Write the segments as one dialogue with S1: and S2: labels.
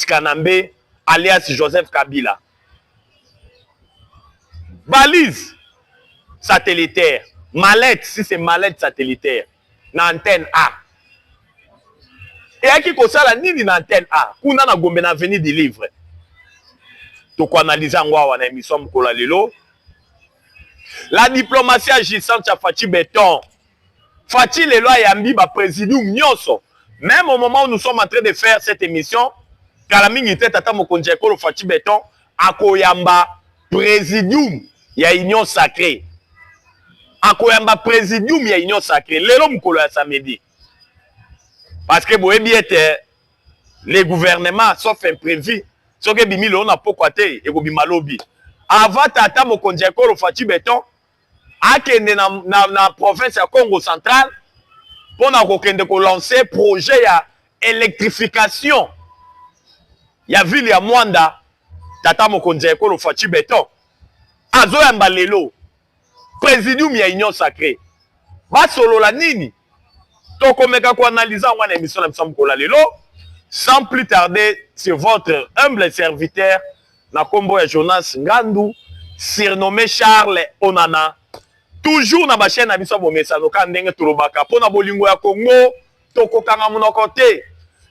S1: Kanambe, alias Joseph Kabila. Balise satellitaire. Mallette, si c'est mallette satellitaire. Na antenne A. Et à qui kosala nini na antenne A? Kuna na gombe na avenue du livre. Donc on analyse en wana émission mkola lelo. La diplomatie agissante ya Fachi Béton. Fachi lelo yambi ba présidium nyonso. Même au moment où nous sommes en train de faire cette émission, Kalamingi tete tata mokonzi ekolo Fachi Béton akoyamba présidium ya union sacrée. Akoyamba présidium ya union sacrée. Lelo mkolo ya samedi. Parce que boyebi ete les gouvernements sauf imprévu. Soke bimi lo na pokwa te e ko bima lobi. Avant tata mokonzi ekolo Fachi Béton akende na province ya Congo central pour na kokende ko lancer projet ya électrification ya ville ya Mwanda. Tata mokonzi ekolo Fachi Béton azo yamba lelo présidium ya union sacrée. Ba solo la nini tokomeka ko analyser wana émission na biso kola lelo. Sans plus tarder, c'est votre humble serviteur, na kombo ya Jonas Ngandu, surnommé Charles Onana. Toujours na ba chaîne na biso bo mesano ka ndenge tulobaka pona bolingo ya Congo, tokokanga monoko te.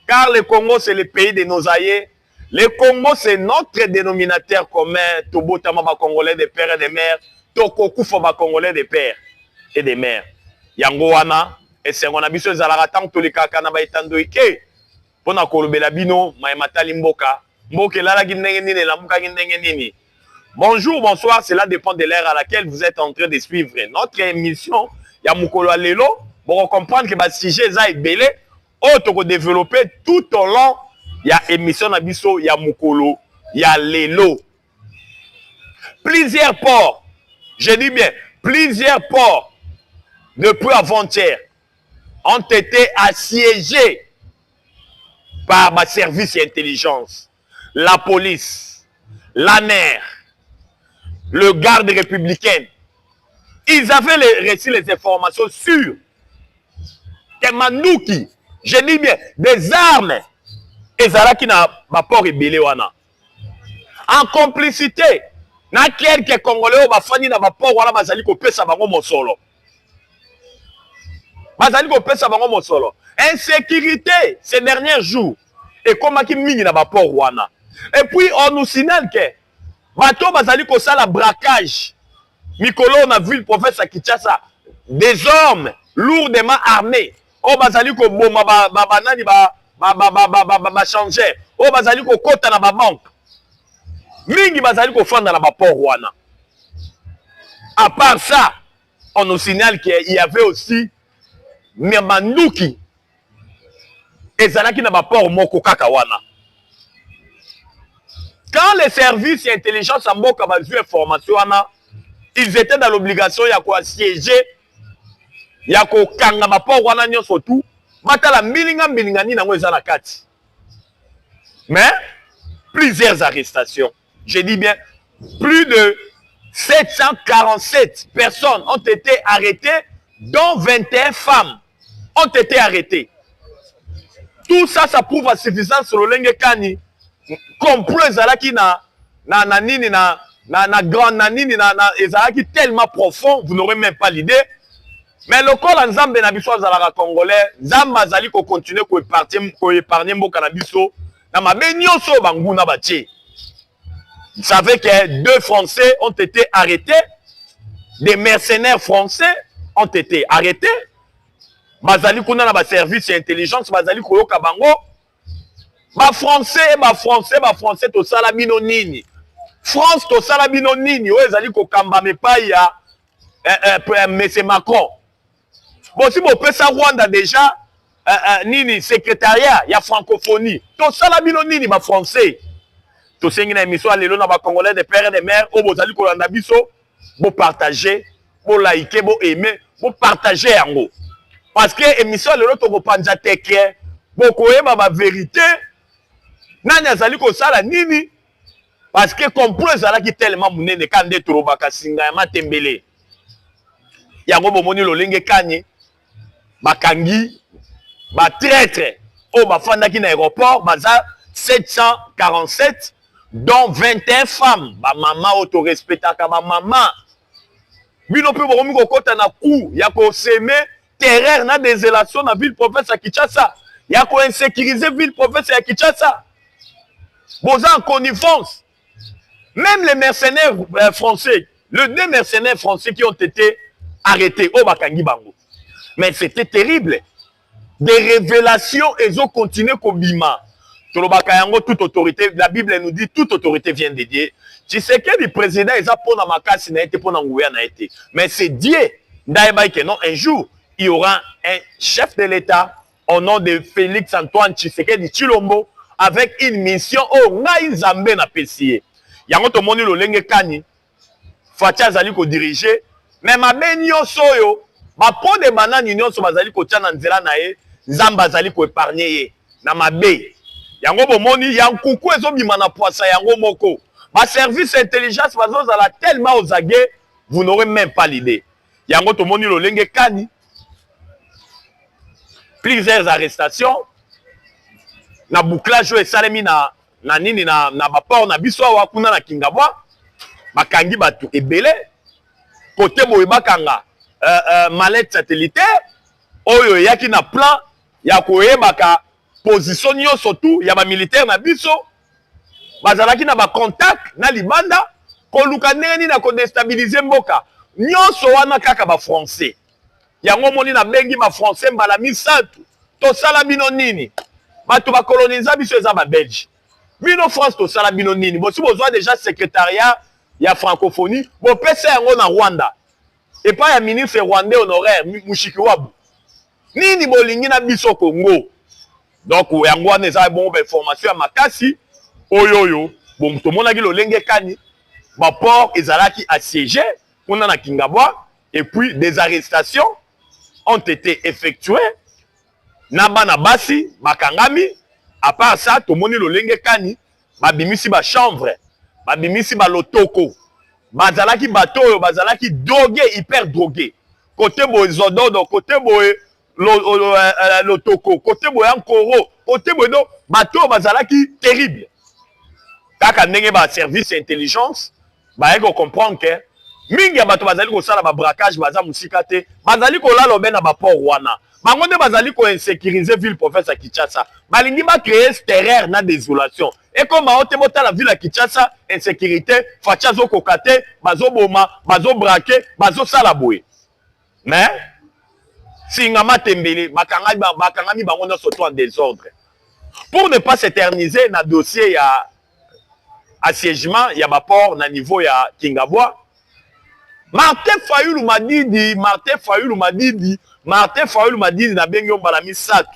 S1: Car le Congo c'est le pays de nos aïeux. Le Congo c'est notre dénominateur commun, tobotama ba Congolais de père et de mère, tokokufa ba Congolais de père et de mère. Yango wana esengo na biso ezalaka tant tolikaka na ba etando ike. Pona kolobela bino mayematali mboka mboka elalaki ndenge nini elamukaki ndenge nini. Bonjour, bonsoir, cela dépend de l'heure à laquelle vous êtes en train de suivre notre émission ya mukolo lelo. Pour comprendre que ba sujet eza ebele o toko développer tout au long ya émission na biso ya mukolo ya lelo. Plusieurs ports, je dis bien plusieurs ports depuis avant-hier ont été assiégés par ma service et intelligence, la police, la NER, le garde républicain. Ils avaient reçu les informations sûres que Manouki, je dis bien, des armes, et Zalaki na bapor et Belewana. En complicité, na quelques Congolais ou bafani na bapor wala bazali ko pesa bango mosolo. Bazali ko pesa bango mosolo. Insécurité ces derniers jours. Et comment qui mingi na bapor wana. Et puis on nous signale que bateau bazali ko sala braquage. Mikolo on a vu le professeur Kinshasa. Des hommes lourdement armés. Oh bazali ko boma banani ba changer. Oh bazali ko kota na ba banque. Mingi bazali ko fanda na bapor wana. À part ça, on nous signale qu'il y avait aussi Manouki et Zalaki na bapor moko kaka wana. Quand les services et intelligence en mboka bazu information wana, ils étaient dans l'obligation ya ko assiéger ya ko kanga bapor wana nyonso tout, batala milinga ni nango ezala kati. Mais plusieurs arrestations. Je dis bien plus de 747 personnes ont été arrêtées, dont 21 femmes ont été arrêtés. Tout ça, ça prouve à suffisance sur le Lenge Kani. Complot ezalaki na grand nanini ezalaki tellement profond, vous n'aurez même pas l'idée. Mais le col en Zambé na biso azalaka congolais, Zamba azali ko continuer ko épargner mboka na biso na mabe nyonso banguna batie. Vous savez que 2 Français ont été arrêtés, des mercenaires français ont été arrêtés. Bazali kuna na ba service et intelligence bazali koyoka bango. Ba français to sala bino nini. France to sala bino nini o ezali ko kamba mepa ya monsieur Macron. Bon si bo pesa Rwanda déjà nini secrétariat ya francophonie. To sala bino nini ba français. To sengi na émission lelo na ba congolais de père et de mère o bozali ko landa biso bo partager, bo liker, bo aimer, bo partager yango. Parce que émission lelo to ko panja teke bo koyeba ba vérité nani azali ko sala nini parce que complot ezalaki tellement munene kande turobaka singa ya matembele yango bomoni lolenge kanye bakangi ba traître o bafandaki na aéroport baza 747, dont 21 femmes. Ba maman auto-respectaka ba maman. Bino pe bokomi kokota na coup ya ko semer terreur na désolation na ville province à Kinshasa. Ya ko insécuriser ville province à Kinshasa. Boza en connivence. Même les mercenaires français, les 2 mercenaires français qui ont été arrêtés au Bakangi Bango. Mais c'était terrible. Des révélations, elles ont continué comme bima. Toute autorité, la Bible nous dit toute autorité vient de Dieu. Tu sais que le président, ils ont pour la makasi n'a été pour la gouvernement. Mais c'est Dieu. Non, un jour, il y aura un chef de l'État au nom de Félix Antoine Tshisekedi Tshilombo avec une mission au Ngai Nzambe na pesier. Yango to moni lo lenge kani. Fatia zali ko diriger. Mais ma benyo soyo. Ma po de banane nyonso bazali ko tia na nzela na ye. Nzamba zali ko épargner ye. Na mabe. Yango bomoni yankuku ezo bima na poisa yango moko. Ma service intelligence bazo zala tellement aux aguets, vous n'aurez même pas l'idée. Yango to moni lo lenge kani. Plusieurs arrestations. Na bouclage et salemi na nini na baport na biso wa kuna na Kingabwa bakangi batu ebele côté boye bakanga mallette satellitaire oyo yaki na plan ya koyebaka position nyonso tout ya ba militaire na biso bazalaki na ba contact na libanda koluka ndenge na ko déstabiliser mboka nyonso wana kaka ba français yango moni na bengi ba français mbala misatu to sala bino nini batu ba coloniser biso eza ba belge. Bino France to sala bino nini. Bo si besoin déjà secrétariat ya francophonie, bo pesa yango na Rwanda. Et pas ya ministre rwandais honoraire Mushikiwabu. Nini bolingi na biso Congo. Donc yango wana eza bon information ya makasi oyoyo. Bon to mona ki lo lenge kani. Ba port ezalaki assiégé on na Kingabwa et puis des arrestations ont été effectuées. Naba na basi bakangami. À part ça, tout le monde le lenge kani, babimisi ba chambre, babimisi ba lotoko, bazalaki bato, bazalaki drogué, hyper drogué. Côté boy zododo, côté boy lotoko, côté boy ankoro, côté boy do bato bazalaki terrible. Kaka ndenge ba service intelligence, ba eko comprendre que mingi ya bato bazali ko sala ba braquage baza musika te, bazali ko lalo be na ba port wana. Bango de bazali ko insécuriser ville province à Kinshasa. Balingi ba créer terreur na désolation. Et comme aote bota la ville à Kinshasa, insécurité, facha zo kokate, bazo boma, bazo braquer, bazo sala boye. Mais singama tembele, bakangami bango na soto en désordre. Pour ne pas s'éterniser na dossier ya assiégement, ya ba port na niveau ya Kingabwa. Martin Fayulu Madidi na bengi ombala misatu.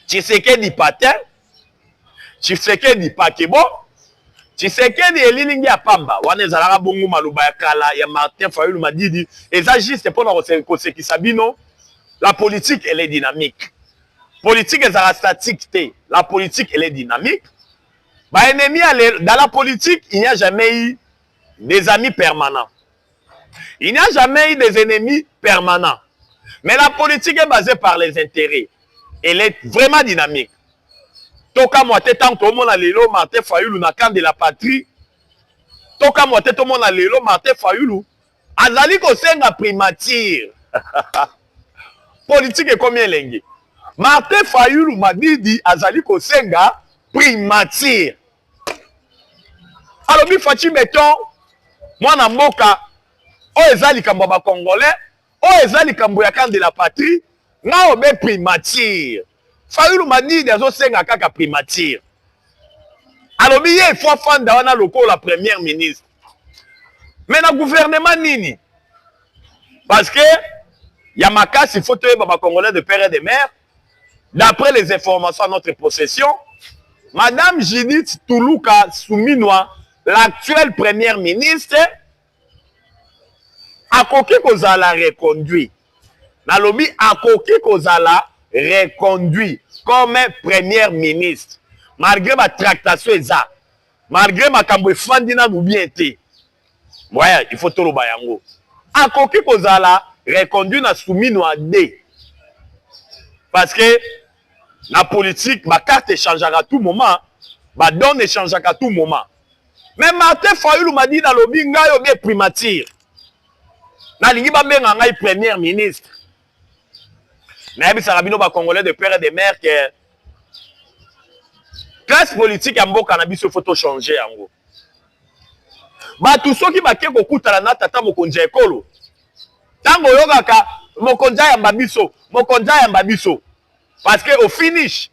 S1: Tshisekedi patin, Tshisekedi pakebo, Tshisekedi elilingi ya pamba. Wana ezalaka bongo maluba ya kala ya Martin Fayulu Madidi. Eza juste pour kosekisa bino. La politique elle est dynamique. Politique ezala statique te. La politique elle est dynamique. Ba ennemi dans la politique, il n'y a jamais eu des amis permanents. Il n'y a jamais eu des ennemis permanents. Mais la politique est basée par les intérêts. Elle est vraiment dynamique. Toka moite tant que mon alelo Martin Fayulu na camp de la patrie. Toka moite tout mon alelo Martin Fayulu. Azali ko senga primature. Politique est combien lengi? Martin Fayulu Madidi azali ko senga primature. Alors bi fachi mettons mwana mboka o ezali kambo ba congolais o ezali kambo ya camp de la patrie na obe primature. Fayulu Madidi azo senga kaka primature. Alors bi ye faut fanda wana loko la première ministre. Mais na gouvernement nini? Parce que ya makasi faut te ba congolais de père et de mère. D'après les informations à notre possession, Madame Judith Toulouka Souminwa, l'actuelle première ministre, a koki kozala reconduit. Nalobi a koki kozala reconduit comme première ministre. Malgré ma tractation eza, malgré ma kambo fandina bien été. Ouais, il faut tout le bayango. A koki kozala reconduit na Souminwa D. Parce que La politique, ma carte échangera à tout moment. Ma donne échangera à tout moment. Mais Martin Fayulu m'a dit dans le binga, il y a bien primature. Na lingi ba benga ngai premier ministre. Na yebisa rabino ba congolais de père et de mère que classe politique ya mboka na biso photo changer yango. Ba tout soki ba ke kokutala na tata mokonzi ekolo. Tango yokaka mokonza ya mbabiso, mokonza ya mbabiso. Parce que au finish,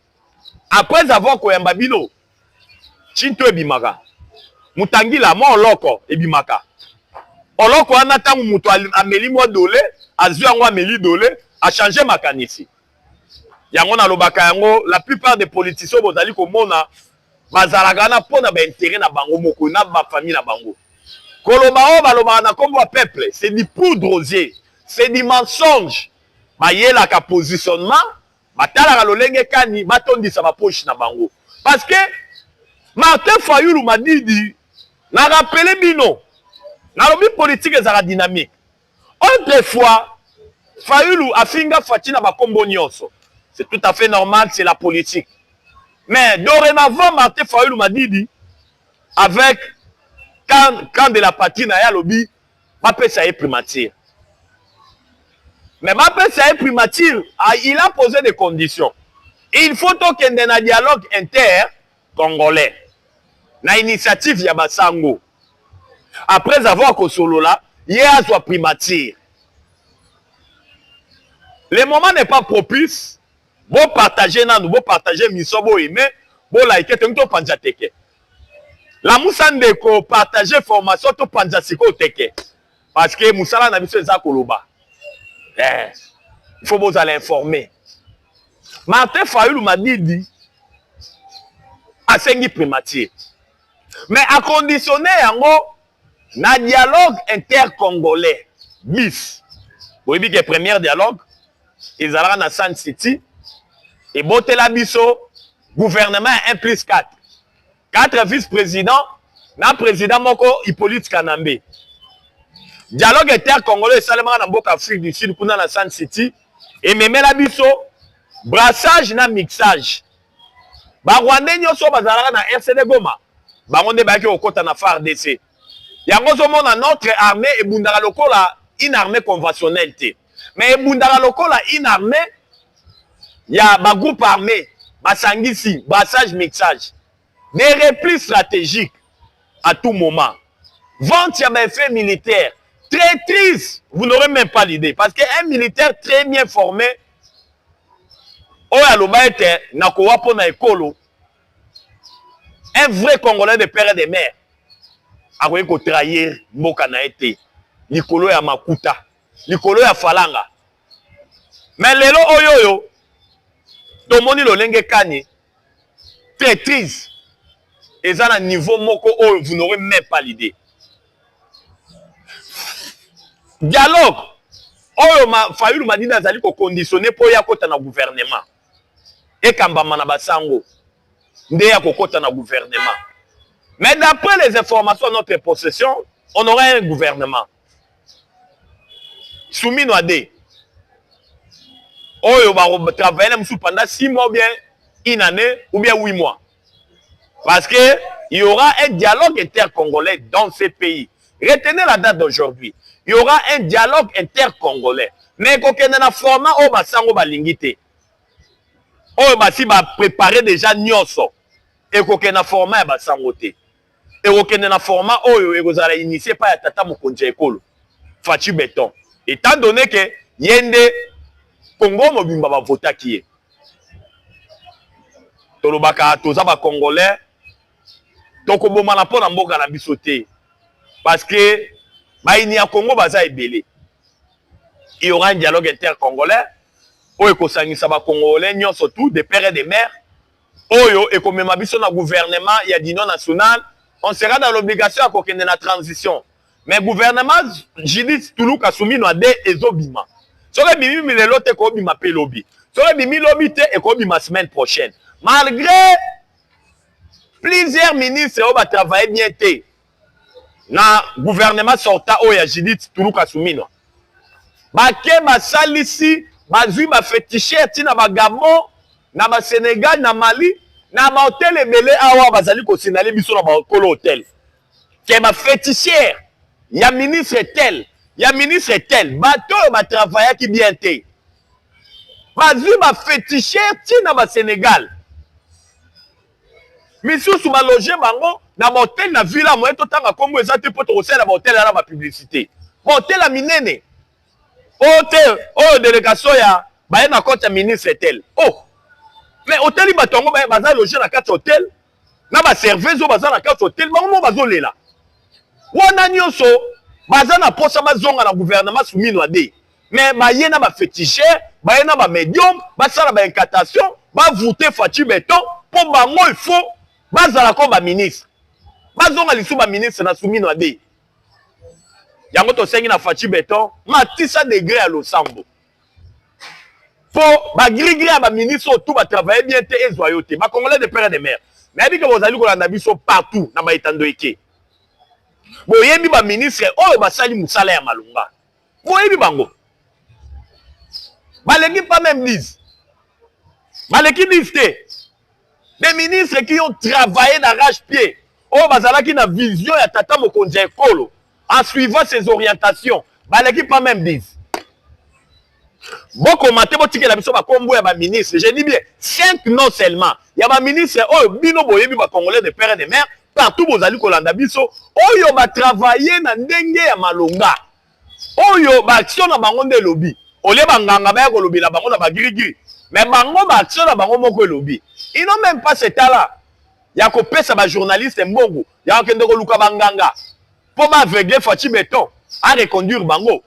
S1: après avoir koyamba bino, chinto ebimaka. Mutangila mo oloko ebimaka. Oloko wana tangu mutu ameli mo dole, azu yango ameli dole, a changé makanisi. Yango na lobaka yango, la plupart des politiciens bozali komona bazalaka na pona ba intérêt na bango moko na ba famille na bango. Koloba o baloba na kombo peuple, c'est du poudre aux yeux, c'est du mensonge. Ba yela ka positionnement, batala ka lolenge kani batondisa ba poche na bango. Parce que Martin Fayulu m'a dit na rappelé bino. Na lobi politique ezala dynamique. Autrefois, Fayulu a finga fatina ba kombo nyonso. C'est tout à fait normal, c'est la politique. Mais dorénavant, Martin Fayulu m'a dit avec quand de la patrie na ya lobi, ma pe ça est primature. Mais ma pe ça est primature, il a posé des conditions. Il faut qu'il y ait un dialogue inter-congolais. Na initiative ya Basango. Après avoir Kosolo là, il y a soit primature. Le moment n'est pas propice. Bon partager nan, bon partager misobo aimé, bon like tento panja teke. La musande ko partager formation to panja siko teke. Parce que musala na biso eza koloba. Il faut vous aller informer. Martin Fayulu m'a dit à sengi primature. Mais à conditionner yango na dialogue intercongolais bis. Vous voyez que premier dialogue ils allaient na San City et botela biso gouvernement 1 plus 4. 4 vice-présidents na président moko Hippolyte Kanambe. Dialogue intercongolais salement na mboka Afrique du Sud kuna na San City et memela biso brassage na mixage. Ba Rwandais nyoso bazalaka na RCD Goma. Bango nde bayaki okota na FARDC. Yango zomona notre armée ebundaka lokola une armée conventionnelle te. Mais ebundaka lokola une armée ya ba groupe armé, basangisi, brassage mixage. Des replis stratégiques à tout moment. Vente ya ba effet militaire. Traîtrise, vous n'aurez même pas l'idée. Parce qu'un militaire très bien formé, oya loba ete na kowa pona ekolo. Un vrai Congolais de père et de mère. Akoye ko trahir mboka na ete. Likolo ya makuta. Likolo ya falanga. Mais lelo oyoyo. Tomoni lolenge kani. Traîtrise. Eza na niveau moko oyo vous n'aurez même pas l'idée. Dialogue. Oyo Fayulu m'a dit nazali ko conditionner pour ya kota na gouvernement. Et kambama na basango. Nde ya kokota na gouvernement. Mais d'après les informations de notre possession, on aurait un gouvernement. Soumis à des. Oh, on va travailler pendant 6 mois ou bien 1 année ou bien 8 mois. Parce qu'il y aura un dialogue intercongolais dans ces pays. Retenez la date d'aujourd'hui. Il y aura un dialogue intercongolais. Mais quand on a un format, on va s'en balingiter. On va préparer déjà nyonso. Et qu'on a un format, on va s'en voter. Et qu'on a un format, on va initier par Tata Mokonje Ekolo. Fachi Béton. Étant donné que Yende Congo Mobimba va voter qui est. Tolobaka toza ba Congolais. Tokoboma na pona mboka na bisoté. Parce que il y a Congo baza ebele. Il y aura un dialogue intercongolais. Oyo kosangisa ba Congolais nyonso tout de père et de mère. Oyo et comme ma biso na gouvernement il y a d'union nationale, on sera dans l'obligation à kokende na transition. Mais gouvernement Judith Tuluka Soumino a des ezobima. Sore bimi milelo te ko bima pe lobby. Sore bimi lobby te et ko bima semaine prochaine. Malgré plusieurs ministres qui ont travaillé bien té na gouvernement sortant oya Judith Tuluka Soumino. Ba ke ba salisi bazui ba féticher tina ba gamo na ba Sénégal na Mali na ba hôtel ebele awa bazali ko sinali biso na ba hôtel ke ba féticheur ya ministre tel ya ministre tel bato ba travailler ki bien te bazwi ba féticheur ti na ba Sénégal misusu ba loger bango na ba hôtel na villa moye to tanga kombo ezate poto ko sala ba hôtel na ba publicité ba hôtel a minene hôtel délégation ya ba na kota ministre tel mais hôtel batongo baza loger na kati hôtel na ba serveuse baza na kati hôtel bango bazo lela wana nyonso baza na posa bazonga na gouvernement soumino ade mais baye na ba féticheur baye na ba médium basala ba incantation ba voter Fachi Beton po bango il faut bazala ko ba ministre bazonga lisu ba ministre na soumino ade yango to sengi na Fachi Beton matisa degré à losambo pour ba gris ba ministre tout ba travailler bien te ezoyote ba congolais de père et de mère mais bi que vous allez ko landa biso partout na ba itando eke boyebi ba ministre oyo basali musala ya malunga boyebi bango baleki pas même disent baleki disent des ministres qui ont travaillé d'arrache-pied oyo bazalaki na vision ya tata mokonzi ya ekolo en suivant ses orientations baleki pas même disent boko mate botikela biso ba kombo ya ba ministre je dis bien 5 non seulement ya ba ministre oyo bino boyebi ba congolais de père et de mère partout bozali kolanda biso oyo ba travailler na ndenge ya malonga oyo ba action na bango nde lobi ole banganga ba ko lobi la bango na ba girigiri mais bango ba action na bango moko lobi ils n'ont même pas cet là ya ko pesa ba journaliste mbongo ya kende ko luka banganga po ba aveugler Fachi Beton a reconduire bango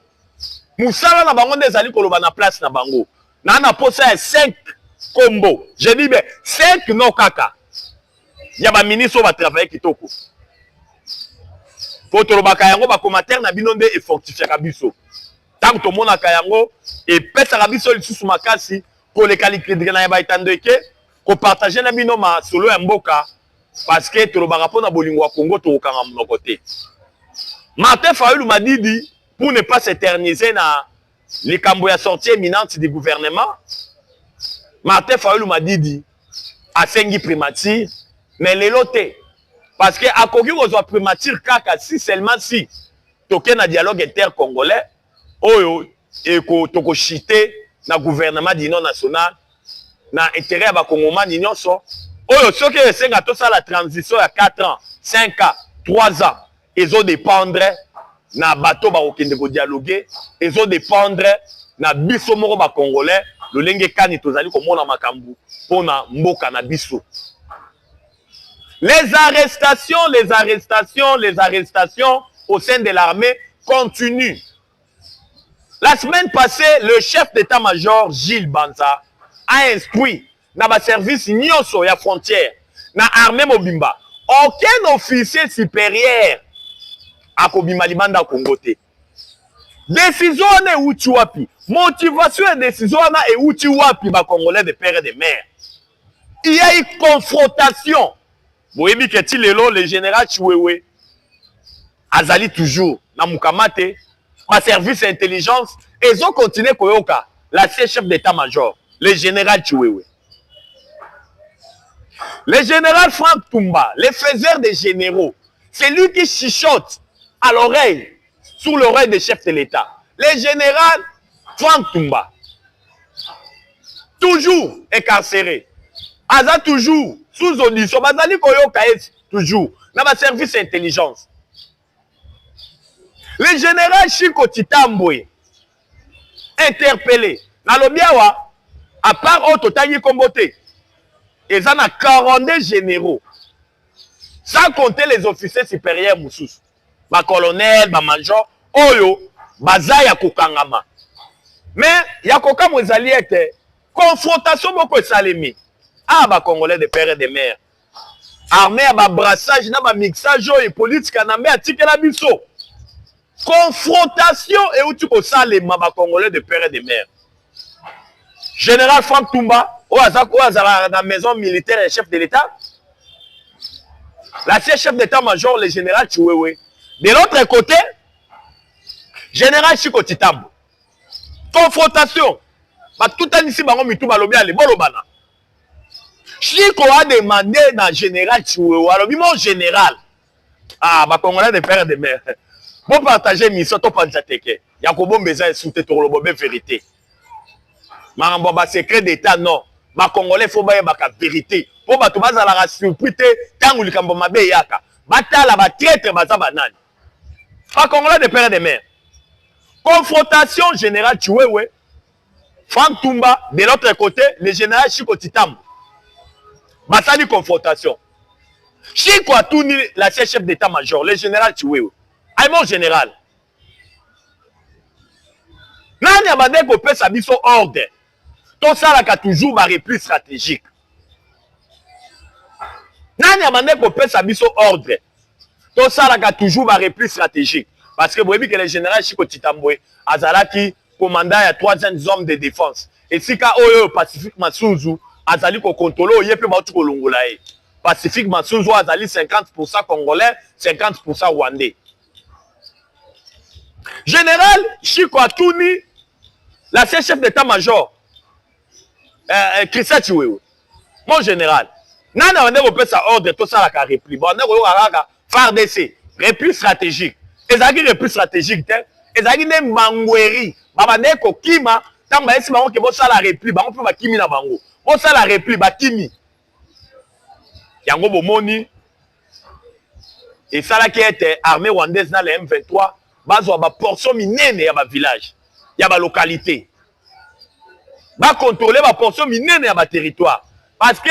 S1: musala na bango nde ezali koloba na place na bango na posa ya 5 combo je dis bien 5 non kaka ya ba ministre va travailler kitoko po tolobaka yango ba commentaire na bino nde effortifiaka biso tant to mona ka yango e pesa ka biso lisusu makasi pour les qualités na ya ba itando eke ko partager na bino ma solo ya mboka parce que tolobaka pona bolingo wa Congo to kanga monoko te Martin Fayulu Madidi pour ne pas s'éterniser na les cambo ya sortie éminente du gouvernement Martin Fayulu Madidi a sengi primature mais les lotés parce que à koki kozwa primature kaka si seulement si toke na dialogue inter-congolais oyo eko toko chité na gouvernement d'union nationale na intérêt ya ba kongomani nyonso oyo soki esenga to ça la transition ya 4 ans 5 ans 3 ans ezo dépendre na bato ba okende ko dialoguer ezo dépendre na biso moko ba congolais lolenge kani tozali komona makambu pona mboka na biso. Les arrestations au sein de l'armée continuent. La semaine passée, le chef d'état-major Gilles Banza a instruit dans le service nyonso ya frontière, na armée mobimba, aucun officier supérieur à Kobima Libanda Congo te. Décision ne uti wapi, motivation et décision na e uti wapi ba Congolais de père et de mère. Il y a eu confrontation. Boyebi keti lelo le général Chiwewe azali toujours na mukamate ma service intelligence et ils ont continué koyoka la chef d'état-major le général Chiwewe. Le général Franck Tumba, le faiseur des généraux, c'est lui qui chuchote à l'oreille, sous l'oreille des chefs de l'État. Le général Franck Tumba, toujours incarcéré, aza toujours sous audition, bazali koyoka toujours dans ma service intelligence. Le général Chiko Titambwe, interpellé, na lobiawa, à part au totangi kombote, ils en ont 42 généraux, sans compter les officiers supérieurs moussous, ma colonel, ma major, oyo, baza ya kokangama. Mais ya kokamo ezali ete confrontation boko esalemi. Ah ba congolais de père et de mère. Armée ba brassage na ba mixage et politique na mbe atike la biso. Confrontation et outi ko salema ba congolais de père et de mère. Général Franck Tumba, à la maison militaire et chef de l'État. La chef d'état-major, le général Chiwewe. De l'autre côté, général Chiko Titambo. Confrontation. Tout ici, bango mitou balobi ale bolobana. Chico a demandé dans général Chiwewe, alors mon général. Ah, bah Congolais de père et de mère. Pour partager mission, to panzateke. Yakobo Mbeza souté to lobobe vérité. Marambo ba secret d'état non. Ba Congolais faut ba ba vérité. Pour ba to baza la surprise tangu likambo mabe yaka. Batala ba traître baza banani. Ba Congolais de père et de mère. Confrontation générale Chiwewe. Franck Tumba, de l'autre côté, le général Chico Titambo. Basali confrontation. Chico a tourné l'ancien chef d'état-major, le général Chiwewe. Aïe mon général. Nani abandé ko pesa biso ordre. Tout ça là toujours ma repli stratégique. Nani abandé ko pesa biso ordre. Tout ça là toujours ma repli stratégique. Parce que vous voyez que le général Chico Titambo azalaki commandant ya 3e zone de défense. Et si ka oyo Pacifique Masunzu azali ko contrôler oyepe ba tu ko longola e. Pacifique Masunzu azali 50% congolais, 50% rwandais. Général Chico Atouni, l'ancien chef d'état-major, Christian Chiwewe. Mon général, nana on a sa ordre tout ça la repli. Bon, on a FARDC, repli stratégique. Ezaki repli stratégique, ezaki ne mangweri. Baba ne ko kima, tamba esi bango ke bo sala repli, bango pe ba kimi na bango. Bo sala repli ba kimi. Yango bomoni. Et ça là qui était armée rwandaise dans le M23, bazo ba portion minene ya ba village, ya ba localité. Ba contrôler ba portion minene ya ba territoire. Parce que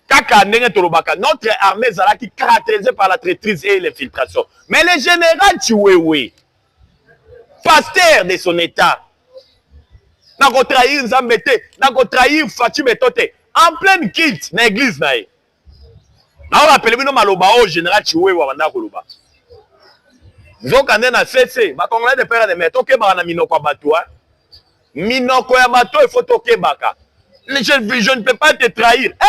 S1: kaka ndenge tolobaka, notre armée zala qui caractérisée par la traîtrise et l'infiltration. Mais le général Chiwewe, pasteur de son état, n'a pas trahir Nzambete, n'a pas trahir Fatima Tote, en pleine quitte dans l'église naïe. Na on appelle bino maloba au général Chiwewe wanda koloba. Zokande na CC, ba Congolais de père de mère toke ba na minoko bato hein. Minoko ya bato il faut toke baka. Je ne peux pas te trahir. Hein?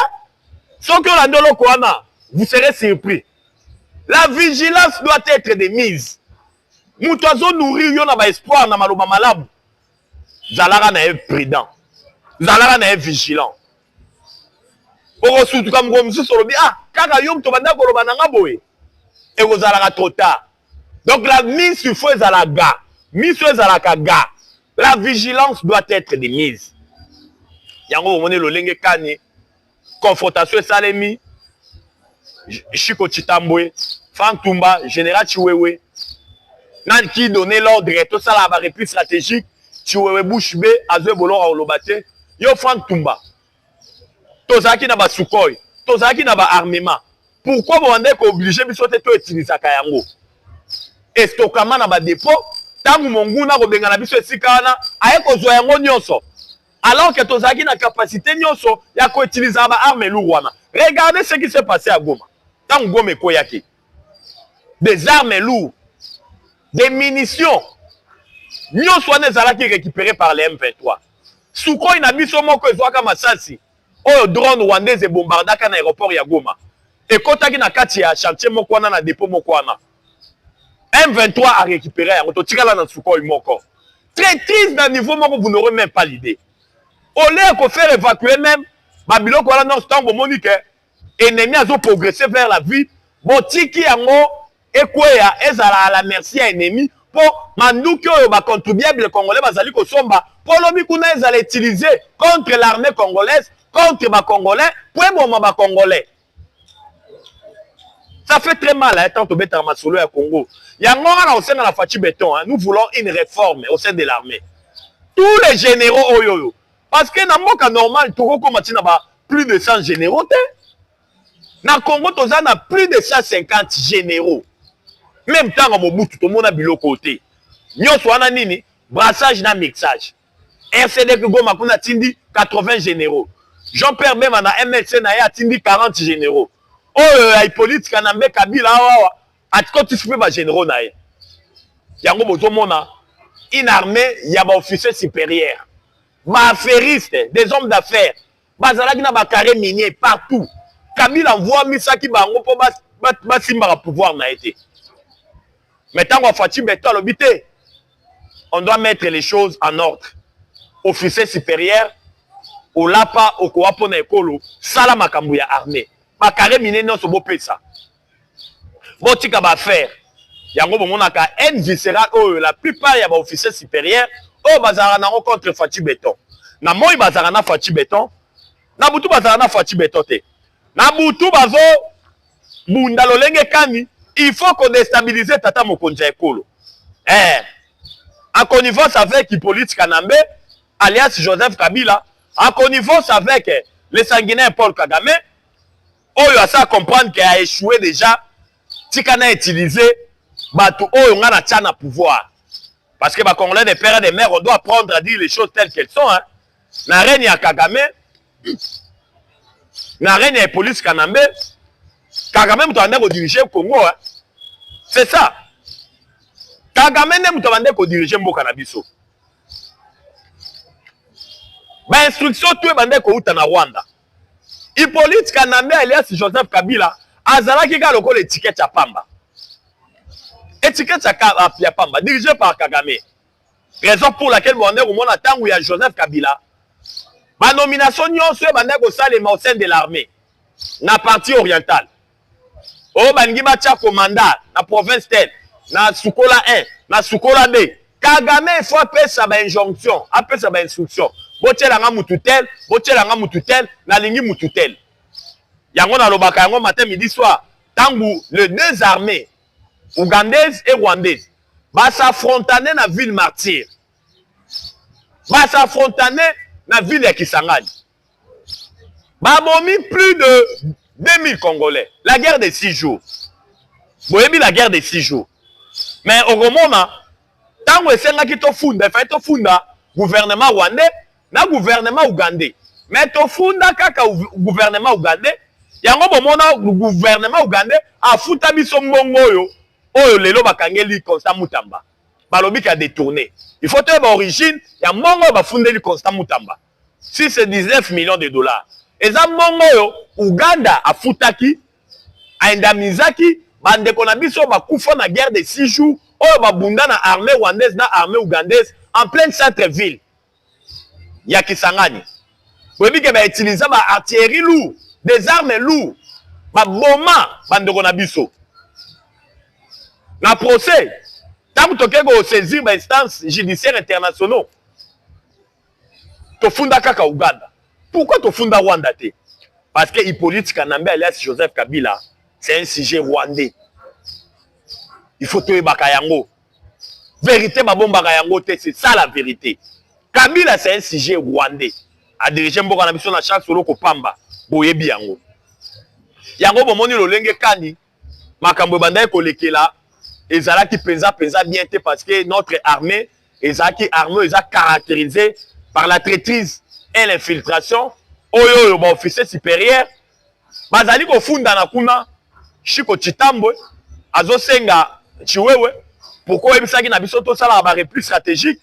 S1: Sauf que la ndolo koana, vous serez surpris. La vigilance doit être de mise. Moutoizo nourrir yo na ba espoir na maloba malabu. Zalara na être prudent. Zalara na être vigilant. Oko surtout comme Gomsu solobi ah kaka yo mto banda koloba na ngaboe. Et vous allez trop tard. Donc la mise sur feu à la gare. Mise sur la kaga. La vigilance doit être de mise. Yango omone lo lenge kani. Confrontation salemi. Chico Titambo, Franck Tumba, général Chiwewe. Nan qui donnait l'ordre tout ça la repli stratégique. Chiwewe bouche B azwe bolon a olobate. Yo Franck Tumba. Tozaki na ba Sukhoi, tozaki na ba armement. Pourquoi vous rendez obligé de utiliser Kayango? Estokama na ba dépôt, tangu monguna ko benga na biso esikana, aye ko zo yango nyonso. Alors que tozaki na capacité nyonso ya ko utiliser ba armes lourdes. Regardez ce qui s'est passé à Goma. Tangu Goma koyaki. Des armes lourdes, des munitions. Nyonso wana ezalaki récupéré par les M23. Sukhoi na biso moko ezwaka masasi. Oh, drone rwandaise et bombardaka na aéroport ya Goma. Et kotaki na kati ya chantier moko wana na dépôt moko wana. M23 a récupéré yango to tikala na Sukhoi moko. Très triste d'un niveau moko vous n'aurez même pas l'idée. Au lieu de faire évacuer même babiloko wana non stango monique ennemi azo progresser vers la ville. Bon tiki yango ekweya ezala à la merci à ennemi pour manduki oyo ba contribuable congolais bazali ko somba pour lobi kuna ezala utiliser contre l'armée congolaise. Contre les Congolais, pour les Congolais. Ça fait très mal, hein, tant que bête en masolo à Congo. Il y a un moment au sein de la Fachi Béton, hein, nous voulons une réforme au sein de l'armée. Tous les généraux, oyoyo. Parce que dans le cas normal, Togo Komatina a plus de 100 généraux. Dans le Congo, on a plus de 150 généraux. Même temps, on a tout le monde a bilo côté. Nous avons nini, brassage na mixage. RCD Goma a tindi 80 généraux. Jean-Pierre même na MLC na ya tindi 40 généraux. Oh Hippolyte Kanambe Kabila a continué ba généraux na ya. Yango bozo mona une armée ya ba officier supérieur. Ba affairiste, des hommes d'affaires. Bazalaki na ba carré minier partout. Kabila envoie misaki bango po ba simba pouvoir na été. Maintenant on Fachi Beto l'obité. On doit mettre les choses en ordre. Officier supérieur olapa okowa pona ekolo sala makambo ya armée bakare mine nyonso bopesa botika bafaire yango bomonaka haine viscérale oyo la plupart ya baofficier supérieur oyo bazalaka nango contre Faci Beton na moi bazalaka na Faci Beton na butu bazalaka na Faci Beton te na butu bazo bunda lolenge kani il faut qu'on déstabilise tata mokonzi ya ekolo en connivence avec Hippolyte Kanambe alias Joseph Kabila, en connivence avec le sanguinaire Paul Kagame, oyo asa comprendre qu'il a échoué déjà, tikana utilisé bato oyo nga na tchana pouvoir. Parce que les Congolais des pères et des mères, on doit apprendre à dire les choses telles qu'elles sont. Hein. Na reine ya Kagame, na reine ya police Kanambe, Kagame mutawande ko diriger le Congo. Hein. C'est ça. Kagame ne mutawande ko diriger mboka na biso. Ba instruction tout bande ko uta na Rwanda. Hippolyte Kanambe alias Joseph Kabila azalaki ka lokolo étiquette ya pamba. Étiquette ya pamba dirigé par Kagame. Raison pour laquelle on est au monde temps où il y a Joseph Kabila. Ma nomination nyonso bande ko salema au sein de l'armée. Na partie orientale. O bangi ba tia commandant na province telle, na Sukola 1, na Sukola 2. Kagame il faut appeler ça ba injonction, appeler ça ba instruction. Botelanga mututel, botelanga mututel, na lingi mututel. Yango na lobaka yango matin midi soir. Tangu les deux armées, ougandaises et rwandaises, va s'affronter na ville martyre. Va s'affronter na ville ya Kisangani. Va bomi plus de 2000 Congolais. La guerre de 6 jours. Boyebi la guerre de 6 jours. Mais au Romona, tangu esenga ki to funda, fa to funda gouvernement rwandais na gouvernement ougandais. Mais to funda kaka gouvernement ougandais, yango bomona gouvernement ougandais afuta biso mbongo oyo lelo bakangeli Constant Mutamba. Balobi ka détourné. Il faut être origine, ya mbongo ba fundeli Constant Mutamba. Si c'est 19 millions de dollars. Eza mbongo yo Uganda afutaki aindamizaki bandeko na biso bakufa na guerre de 6 jours oyo babunda na armée rwandaise na armée ougandaise en pleine centre-ville. Ya Kisangani. Boyebi ke ba utiliser ba artillerie lourd, des armes lourdes, ba bomba bandeko na biso. Na procès, tant que tu saisir ba instance judiciaire internationaux. To funda kaka Uganda. Pourquoi tu funda Rwanda te? Parce que Hippolyte Kanambe alias Joseph Kabila, c'est un sujet rwandais. Il faut te bakayango. Vérité babomba kayango te, c'est ça la vérité. Kabila c'est un sujet rwandais. A diriger mboka na biso na chaque solo ko pamba. Boyebi yango. Yango bomoni lolenge kani makambo bandaye ko lekela ezalaki penza bien te parce que notre armée ezalaki armée eza caractérisée par la traîtrise et l'infiltration. Oyo ba officier supérieur bazali ko funda na kuna Chiko Chitambwe azosenga Chiwewe pourquoi ebisaki na biso to sala ba repli stratégique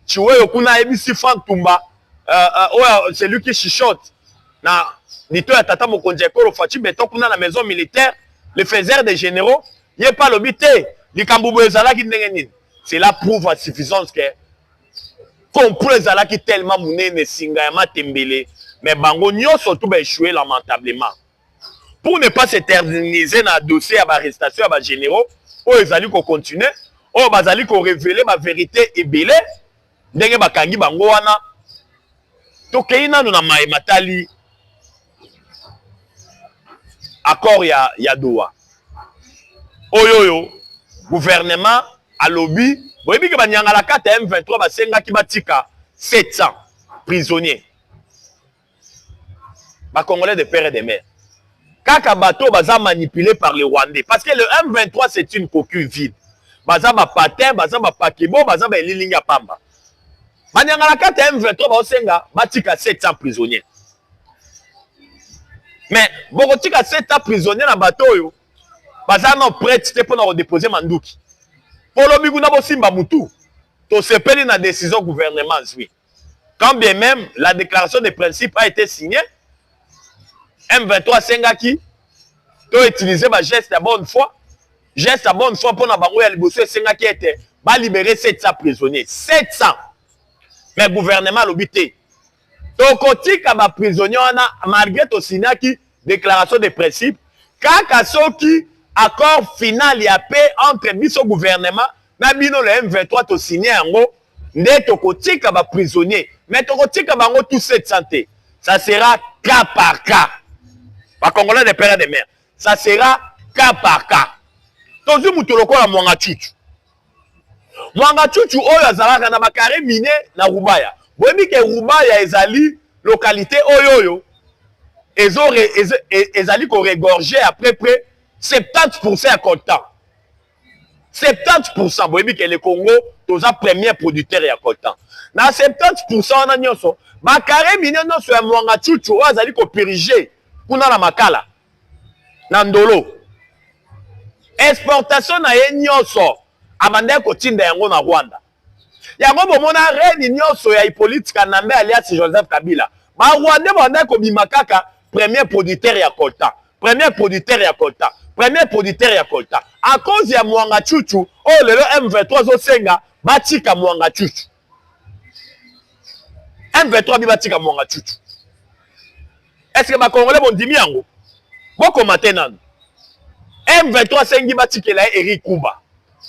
S1: Chiwewe kuna ebisi Frank Tumba c'est lui qui chichote na nito ya tata mokonzi ekolo Faci Beton kuna na maison militaire le faiseur des généraux yé pas lobité likambubo ezalaki ndenge nini cela prouve à suffisance que complot ezalaki tellement munene singa ya matembele mais bango nyonso tout ba échoué lamentablement pour ne pas s'éterniser dans le dossier à l'arrestation à généraux ou ezali ko continuer ou bazali ko révéler ma vérité ebele ndenge bakangi bango wana to keina na matali accord ya Doha oyoyo gouvernement a lobby boyebi ke banyanga la kata M23 basenga ki batika 700 prisonniers ba Congolais de père et de mère. Kaka bateau baza manipulé par les Rwandais parce que le M23 c'est une coquille vide. Baza ba patin, baza ba pakibo, baza ba lilinga pamba. Banyanga la kata M23 basenga batika 700 prisonniers. Mais bokotika 700 prisonniers na bateau yo baza non prêt pour na redéposer manduki. Pour le biguna bosimba mutu. To sepeli na décision gouvernement oui. Quand bien même la déclaration de principe a été signée M23 sengaki to utiliser ba geste à bonne foi. Geste à bonne foi pour na bango ya liboso sengaki était ba libérer 700 prisonniers. 700. Mais gouvernement l'obité. tokotika ba prisonnier wana malgré to signaki déclaration de principe kaka soki accord final ya paix entre biso gouvernement na bino le M23 to signé yango nde tokotika ba prisonnier mais tokotika bango tout cette santé ça sera cas par cas ba congolais de père et de mère ça sera cas par cas tozu mutu lokola mwanga chuchu oyo azalaka na bakare mine na Rubaya boyebi ke Rubaya ezali localité oyo ezali ko regorger à peu près 70% à coltan 70% boyebi ke le Congo toza premier producteur ya coltan na 70% na nyonso bakare mine nyonso ya mwanga chuchu oyo azali ko piriger kuna na makala na ndolo exportation na ye nyonso abande kotinda yango na Rwanda yango bomona reine nyonso ya Hippolyte Kanambe alias Joseph Kabila ba Rwanda bande ko bima kaka premier producteur ya coltan premier producteur ya coltan premier producteur ya coltan à cause ya mwanga chuchu oh lelo M23 zo senga batika mwanga chuchu M23 bi batika mwanga chuchu est-ce que ba congolais bondimi yango boko matenano M23 sengi batikela Eric Kuba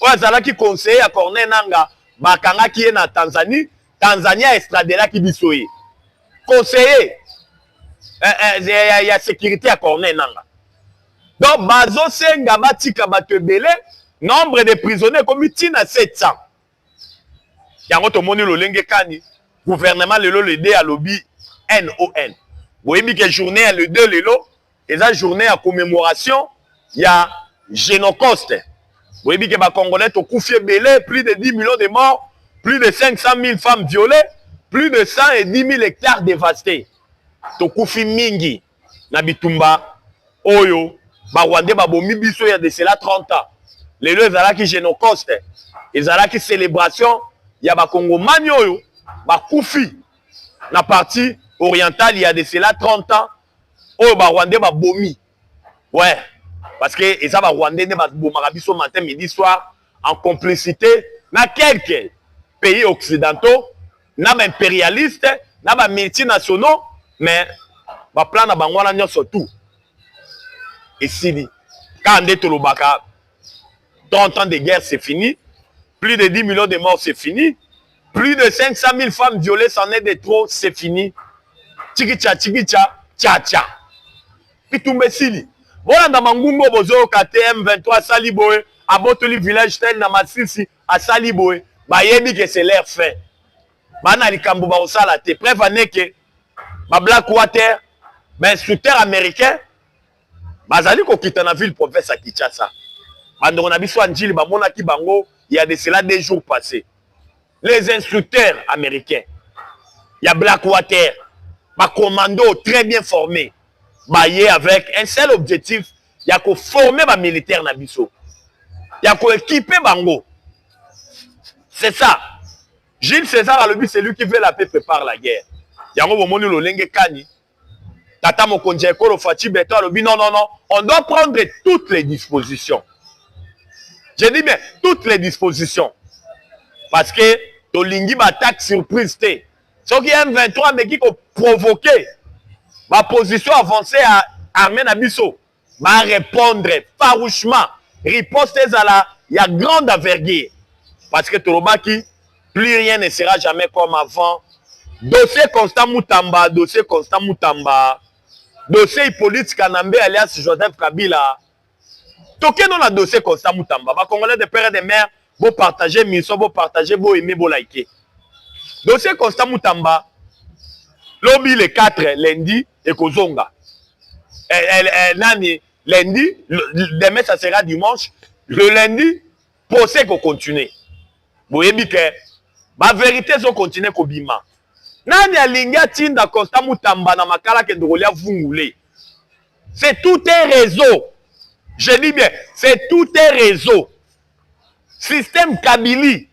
S1: oyo azalaki conseiller ya Corneille Nangaa bakangaki ye na Tanzanie Tanzania estradelaki biso ye conseiller ya sécurité ya Corneille Nangaa donc bazosenga batika bato ebele nombre de prisonniers komi ntina 700 yango tomoni lolenge kani gouvernement lelo le 2 alobi NON boyebi ke journée ya le 2 lelo eza journée ya commémoration ya Génocoste. Vous voyez que les Congolais ont couffé belé, plus de 10 millions de morts, plus de 500 000 femmes violées, plus de 110 000 hectares dévastés. Tokufi mingi na bitumba oyo ba Rwanda ba bomi biso ya de cela 30 ans. Les deux ezalaki Génocoste, ezalaki célébration ya ba Congomani oyo ba kufi na partie orientale il y a de cela 30 ans oyo ba Rwanda ba bomi. Ouais. Parce que les Rwandais ne sont matin, midi, soir, en complicité dans quelques pays occidentaux, dans impérialistes, dans multinationaux, mais le plan de Bangwana surtout. Et si, quand on est au Lubaka, 30 ans de guerre, c'est fini. Plus de 10 millions de morts, c'est fini. Plus de 500 000 femmes violées, c'en est de trop, c'est fini. Tchikicha, tcha. Puis tout Sili. Voilà dans Mangumbo bozo KTM 23 Saliboé à Botoli village tel na Masisi à Saliboé ba yebi que c'est l'air fait bana likambo ba osala te prévane que ba Blackwater ben instructeur américain bazali ko kita na ville province à Kinshasa bando na biso anjili ba mona ki bango il y a de cela 2 jours passés les instructeurs américains il y a Blackwater ba commando très bien formés baye avec un seul objectif, il y a qu'à former les militaires na biso. Il y a qu'à équiper bango. C'est ça. Jules César a le but, c'est lui qui veut la paix, prépare la guerre. Il y a un moment où l'olenge kani. Tata Mokonje Kolo Fati Beto a le but, non. On doit prendre toutes les dispositions. Je dis bien, toutes les dispositions. Parce que Tolingi m'attaque surprise. Ce qui est M23, mais qui a provoqué. Ma position avancée à Armée Nabiso va répondre farouchement. Riposte à il y a grande envergure. Parce que Torobaki, plus rien ne sera jamais comme avant. Dossier Constant Moutamba. Dossier Hippolyte Kanambe alias Joseph Kabila. Toké non la dossier Constant Moutamba. Va Congolais de père et de mère, vous partagez, mission, vous partagez, vous aimez, vous likez. Dossier Constant Moutamba. Lobby le 4 lundi et Kozonga. Lundi, demain ça sera dimanche. Le lundi, procès qu'on continue. Vous voyez que la vérité c'est continue au bima. Nani alinga tinda Constant Moutamba na makala ke ndolia vungule. C'est tout un réseau. Je dis bien, c'est tout un réseau. Système Kabili.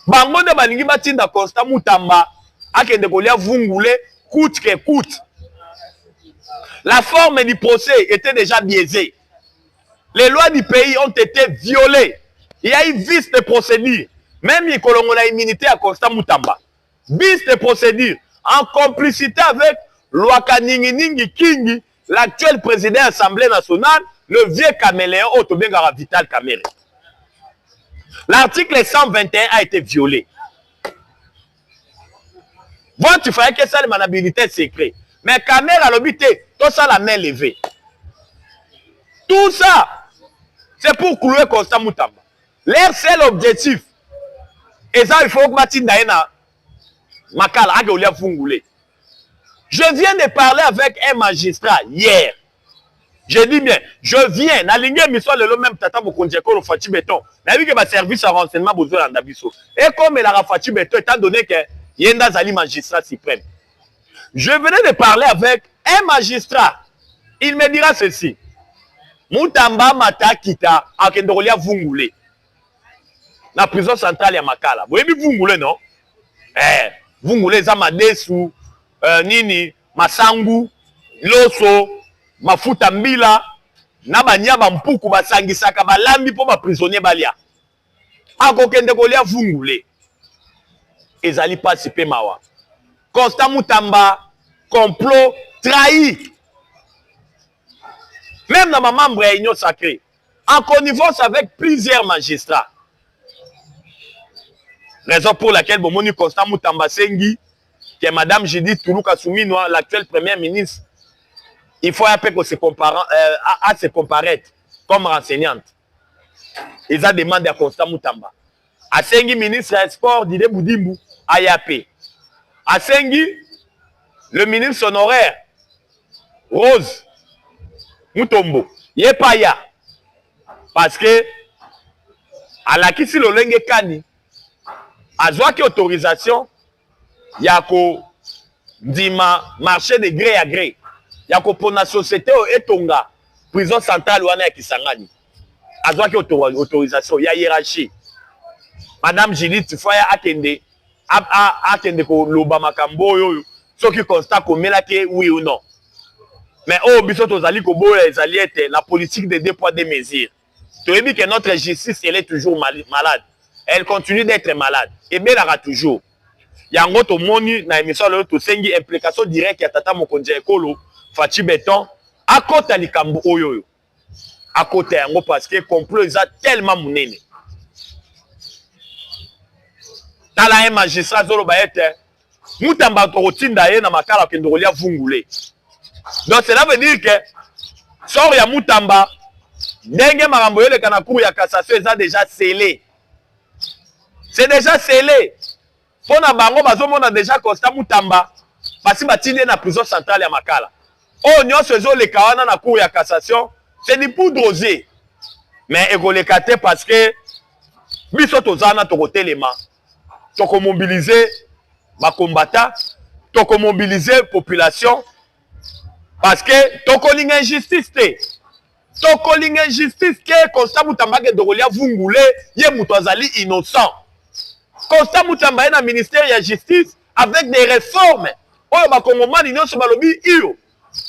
S1: Bango de balingi batinda Constant Moutamba akende kolia vungule coûte que coûte. La forme du procès était déjà biaisée. Les lois du pays ont été violées. Il y a eu vice de procédure. Même il y a immunité à Constant Moutamba. bis de procédure, en complicité avec Lwaka Ningi Kingi, l'actuel président de l'Assemblée nationale, le vieux caméléon Otobengara Vital Kamere. L'article 121 a été violé. Bon, tu fallait que ça, les manabilités secrètes. Mais Kamere a l'obité, tout ça la main levée. Tout ça, c'est pour clouer Constant Moutamba. Leur seul objectif, et ça, il faut que Martin Daena Makala Agolia Fungoulé. Je viens de parler avec un magistrat hier. Je dis bien, je viens, na ligne mission le même tata Mokonjeko le Fati Béton. Na vu que ma service à renseignement besoin d'Andabiso. Et comme il a Fati Béton, étant donné que Yenda Zali magistrat suprême. Je venais de parler avec un magistrat. Il me dira ceci. Moutamba Mata Kita Akendolia Vungoulé. La prison centrale ya Makala. Vous voyez Vungoulé, non? Vungoulé Zamadesu, Nini, Masangu, Loso, Mafuta Mbila, Nabanyaba Mpuku Basangisaka Balambi pour ma prisonnier Balia. Akokende Kolia Vungoulé. Ezali participer Mawa. Constant Moutamba, complot, trahi. Même dans ma membre réunion sacrée, en connivence avec plusieurs magistrats. Raison pour laquelle Bomoni Constant Moutamba Sengi, qui est Madame Judith Toulouka Souminoa, l'actuelle première ministre, il faut un peu qu'on se se comparaître comme renseignante. Ils ont demandé à Constant Moutamba. À Sengi, ministre des Sports, Dide Boudimbu, Ayapé. À Sengi, le ministre honoraire, Rose Moutombo, Yepaya. Parce que, à la Kisi Lolenge Kani, à Zouaki autorisation, il y a ko dima marché de gré à gré. Il y a ko pour la société et Tonga, prison centrale ou à Kisangani. À Zouaki autorisation, il y a hiérarchie. Madame Judith, il faut attendre ko Lobama Kambo, ce qui constate qu'on met la clé, oui ou non. Mais oh, bisous aux alliés, la politique des deux poids des mesures. Tu as dit que notre justice, elle est toujours malade. Elle continue d'être malade. Et bien, elle aura toujours. Il y a un autre monde, dans l'émission, il y a une implication directe qui a Tata Mokonja Ekolo, Fati Béton, à côté de Kambo Oyo. À côté, parce que le complot est tellement mounéné. Dans la magistrat, Zolo Bayete, Moutamba Torotinda, na Makala Kendolia Vungoulé. Donc, cela veut dire que, sort ya Moutamba, Dengue Maramboye, le Kanakou, ya cassation, ils ont déjà scellé. C'est déjà scellé. Pour na bango, on a déjà Constant Moutamba, parce que Batine est dans la prison centrale ya Makala. Oh, nous faisons les Kawana na cour ya cassation, c'est du poudre osé. Mais il faut les cater parce que, biso tozana torote les mains. Toko mobiliser ma combattant, toko mobiliser population, parce que toko ling injustice te. Toko ling injustice que Constant Moutamba ke Dogolia Vungoulé, ye Moutouazali innocent. Constant Moutamba est dans le ministère de la Justice avec des réformes. Oh, ma Congolais, ils sont balobi iyo.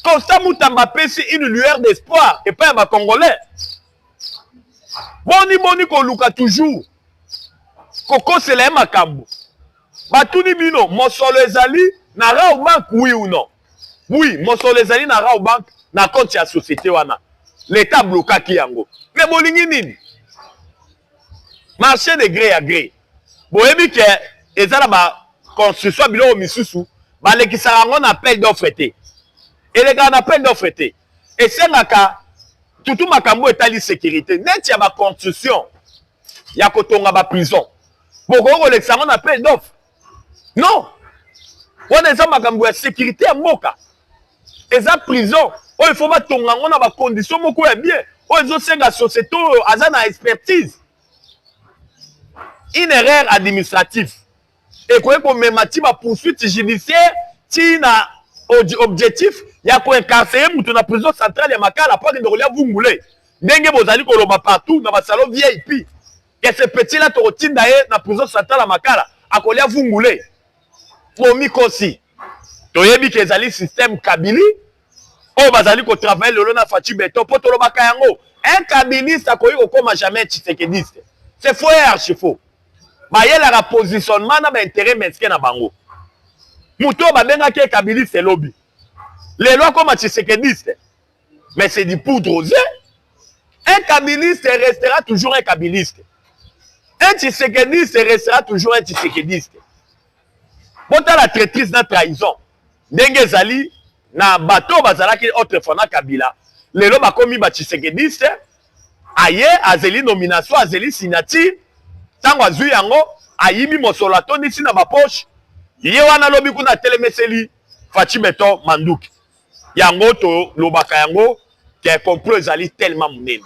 S1: Constant Moutamba pèse une lueur d'espoir et pas ma Congolais. Boni ko luka toujours. Koko c'est la makambo. Batuni bino, mosolo ezali na ra bank oui ou non? Oui, mosolo ezali na ra bank na compte ya société wana. L'état bloqué ki yango. Mais bolingi nini? Marché de gré à gré. Boyebi ke ezala ba construction bilo misusu, ba lekisaka ngo na appel d'offre te. Et les gars appel d'offre te. Et c'est naka tout makambo etali sécurité. Net ya ba construction. Ya kotonga ba prison. Pourquoi on appelle d'offre? Non. On est en makambo de sécurité à Moka. Et ça prison. Oh, il faut pas tomber on a des conditions beaucoup bien. Oh, ils ont cinq sociétés à la expertise. Une erreur administrative. Et quoi qu'on met ma poursuite judiciaire, qui n'a objectif, il y a quoi incarcérer dans la prison centrale de Makala pour que nous relions vous moulez. Dengue bozali koloba partout dans ma salon VIP. Et ce petit-là, tu retiens d'ailleurs dans la prison centrale à Makala, à Kolia Vungoulé. Pour Mikosi. Tu as vu que les système Kabili, oh, bazali ko travailler le long na Fati Béton, pour tolo bakayango. Un Kabiliste a koyi okoma jamais Tshisekediste. C'est faux et archi faux. Bah, il y a le positionnement dans l'intérêt mesquin na bango. Mouto babenga qui est kabiliste lobby. Les lois comme Tshisekedi, mais c'est du poudre aux yeux. Un kabiliste restera toujours un kabiliste. Un Tshisekediste restera toujours un Tshisekediste. Bon, t'as la traîtrise de la trahison. Ndenge zali, na bateau bazalaki autrefois na Kabila. Les lois bakomi ba Tshisekediste. Aye, azeli nomination, azeli signature. Tango azui yango, ayibi mosolo atondisi na ba poche. Ye wana lobi kuna telemeseli Fachimeto Manduki. Yango to lobaka yango ke complot ezali tellement munene.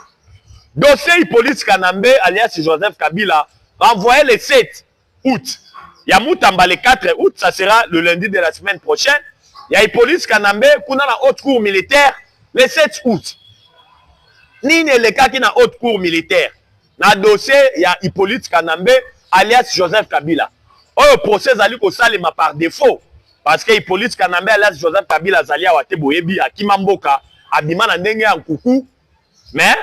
S1: Dossier Hippolyte Kanambe alias Joseph Kabila envoyé le 7 août. Yamoutamba le 4 août, ça sera le lundi de la semaine prochaine. Il y a Hippolyte Kanambe kuna na haute cour militaire le 7 août. Nini le cas qui na haute cour militaire. Na dossier il y a Hippolyte Kanambe alias Joseph Kabila. Oh, procès zali ko salema par défaut parce que Hippolyte Kanambe alias Joseph Kabila zali awate boyebi akimamboka abima na ndenge ya nkuku. Mais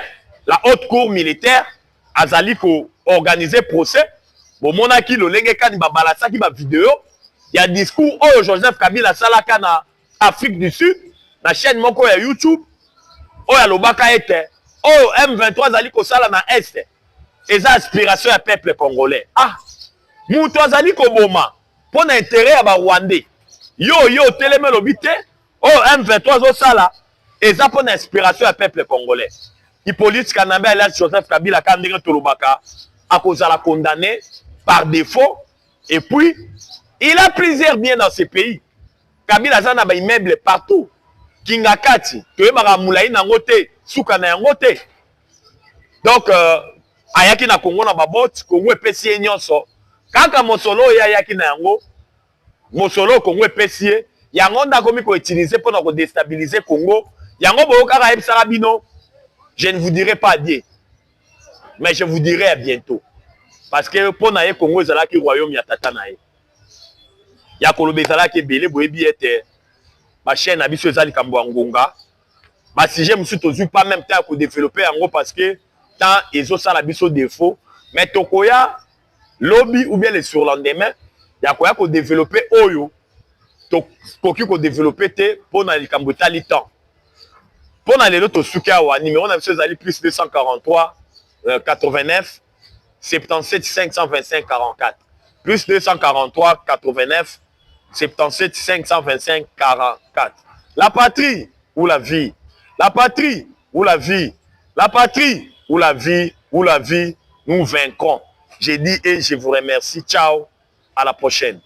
S1: la haute cour militaire azali ko organiser procès. Bon monaki lo lenge kani ba balasaki ba vidéo. Il y a discours oh Joseph Kabila salaka na Afrique du Sud na chaîne moko ya YouTube. Oh ya lobaka ete oh M23 zali ko sala na Est. Eza aspiration ya peuple congolais. Ah Mouto azali ko boma pour intérêt ya ba Rwandais. Yo teleme lobite oh M23 zo sala eza pour inspiration ya peuple congolais. Hippolyte Kanambe alias Joseph Kabila kandenge tolobaka à cause de la condamné par défaut et puis il a plusieurs biens dans ce pays. Kabila zana ba immeuble partout. Kingakati toyebaka mulayi nango te suka na yango te. Donc ayaki na Congo na babot Congo epesi nyonso kaka mosolo ya yaki na yango mosolo Congo epesi yango ndakomi ko utiliser pour ko déstabiliser Congo yango boyo kaka ebisaka bino. Je ne vous dirai pas adieu, mais je vous dirai à bientôt. Parce que pour naye Congo ezalaki royaume ya tata naye. Ya kolobe ezalaki belé boyebi ete ba chaîne na biso ezali kambo ngonga. Ba sujet musu tozu pas même temps ko développer yango parce que tant ezo sala biso défaut, mais tokoya lobby ou bien le surlendemain ya koya ko développer oyo to koki ko développer te pour na likambo tali temps. Pour les autres Sukawa, numéro de plus 243 89 77 525 44. Plus 243 89 77 525 44. La patrie ou la vie. La patrie ou la vie. La patrie ou la vie ou la vie. Nous vaincrons. J'ai dit et je vous remercie. Ciao. À la prochaine.